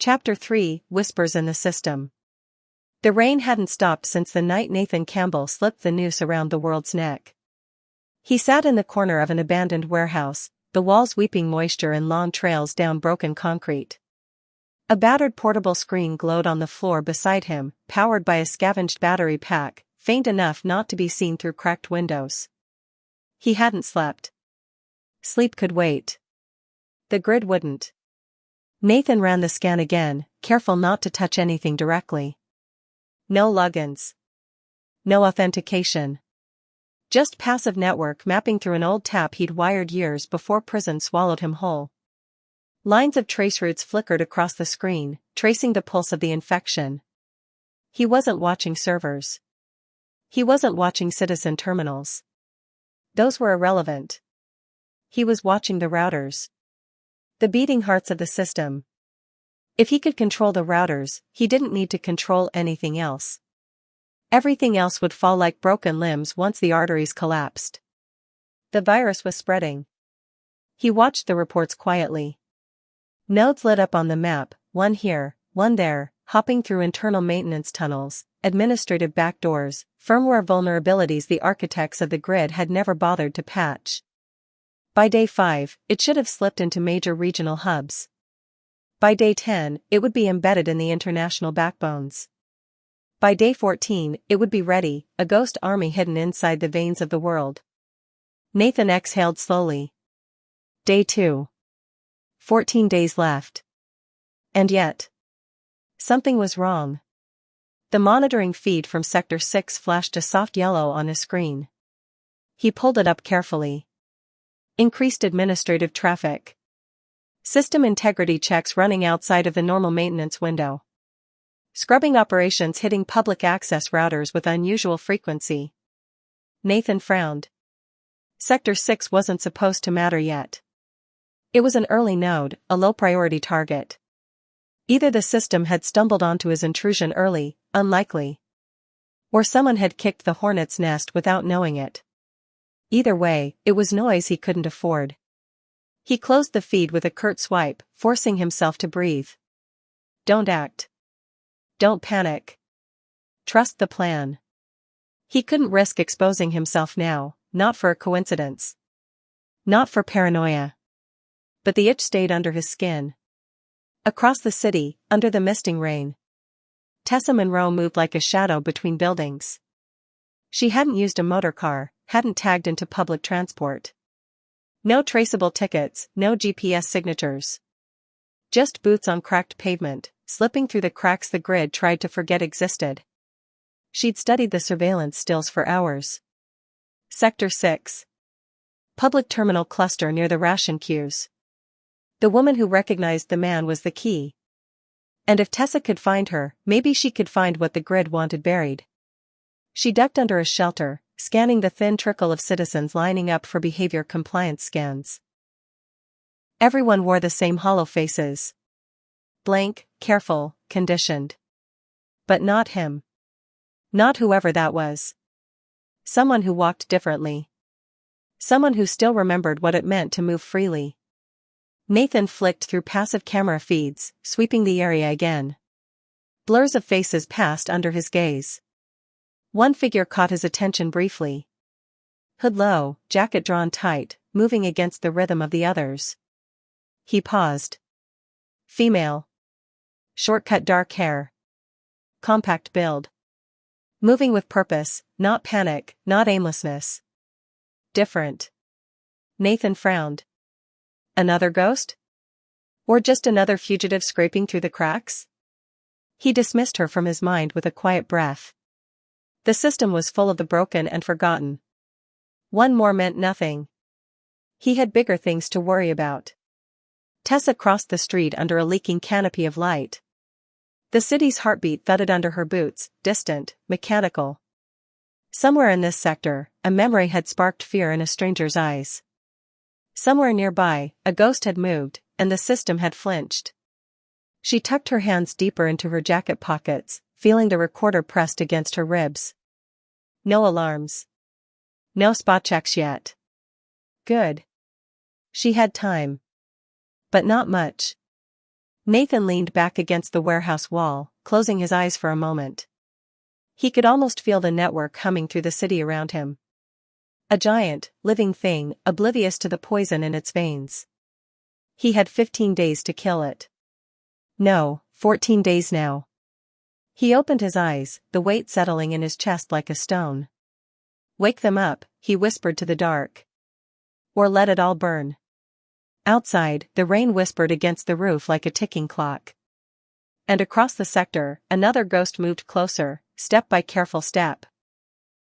Chapter 3, Whispers in the System. The rain hadn't stopped since the night Nathan Camble slipped the noose around the world's neck. He sat in the corner of an abandoned warehouse, the walls weeping moisture in long trails down broken concrete. A battered portable screen glowed on the floor beside him, powered by a scavenged battery pack, faint enough not to be seen through cracked windows. He hadn't slept. Sleep could wait. The grid wouldn't. Nathan ran the scan again, careful not to touch anything directly. No logins. No authentication. Just passive network mapping through an old tap he'd wired years before prison swallowed him whole. Lines of traceroutes flickered across the screen, tracing the pulse of the infection. He wasn't watching servers. He wasn't watching citizen terminals. Those were irrelevant. He was watching the routers. The beating hearts of the system. If he could control the routers, he didn't need to control anything else. Everything else would fall like broken limbs once the arteries collapsed. The virus was spreading. He watched the reports quietly. Nodes lit up on the map, one here, one there, hopping through internal maintenance tunnels, administrative backdoors, firmware vulnerabilities the architects of the grid had never bothered to patch. By day 5, it should have slipped into major regional hubs. By day 10, it would be embedded in the international backbones. By day 14, it would be ready, a ghost army hidden inside the veins of the world. Nathan exhaled slowly. Day 2. 14 days left. And yet, something was wrong. The monitoring feed from Sector 6 flashed a soft yellow on his screen. He pulled it up carefully. Increased administrative traffic. System integrity checks running outside of the normal maintenance window. Scrubbing operations hitting public access routers with unusual frequency. Nathan frowned. Sector 6 wasn't supposed to matter yet. It was an early node, a low-priority target. Either the system had stumbled onto his intrusion early, unlikely. Or someone had kicked the hornet's nest without knowing it. Either way, it was noise he couldn't afford. He closed the feed with a curt swipe, forcing himself to breathe. Don't act. Don't panic. Trust the plan. He couldn't risk exposing himself now, not for a coincidence. Not for paranoia. But the itch stayed under his skin. Across the city, under the misting rain, Tessa Monroe moved like a shadow between buildings. She hadn't used a motorcar, hadn't tagged into public transport. No traceable tickets, no GPS signatures. Just boots on cracked pavement, slipping through the cracks the grid tried to forget existed. She'd studied the surveillance stills for hours. Sector 6. Public terminal cluster near the ration queues. The woman who recognized the man was the key. And if Tessa could find her, maybe she could find what the grid wanted buried. She ducked under a shelter, scanning the thin trickle of citizens lining up for behavior compliance scans. Everyone wore the same hollow faces. Blank, careful, conditioned. But not him. Not whoever that was. Someone who walked differently. Someone who still remembered what it meant to move freely. Nathan flicked through passive camera feeds, sweeping the area again. Blurs of faces passed under his gaze. One figure caught his attention briefly. Hood low, jacket drawn tight, moving against the rhythm of the others. He paused. Female. Short-cut dark hair. Compact build. Moving with purpose, not panic, not aimlessness. Different. Nathan frowned. Another ghost? Or just another fugitive scraping through the cracks? He dismissed her from his mind with a quiet breath. The system was full of the broken and forgotten. One more meant nothing. He had bigger things to worry about. Tessa crossed the street under a leaking canopy of light. The city's heartbeat thudded under her boots, distant, mechanical. Somewhere in this sector, a memory had sparked fear in a stranger's eyes. Somewhere nearby, a ghost had moved, and the system had flinched. She tucked her hands deeper into her jacket pockets, feeling the recorder pressed against her ribs. No alarms. No spot checks yet. Good. She had time. But not much. Nathan leaned back against the warehouse wall, closing his eyes for a moment. He could almost feel the network humming through the city around him. A giant, living thing, oblivious to the poison in its veins. He had 15 days to kill it. No, 14 days now. He opened his eyes, the weight settling in his chest like a stone. "Wake them up," he whispered to the dark. "Or let it all burn." Outside, the rain whispered against the roof like a ticking clock. And across the sector, another ghost moved closer, step by careful step,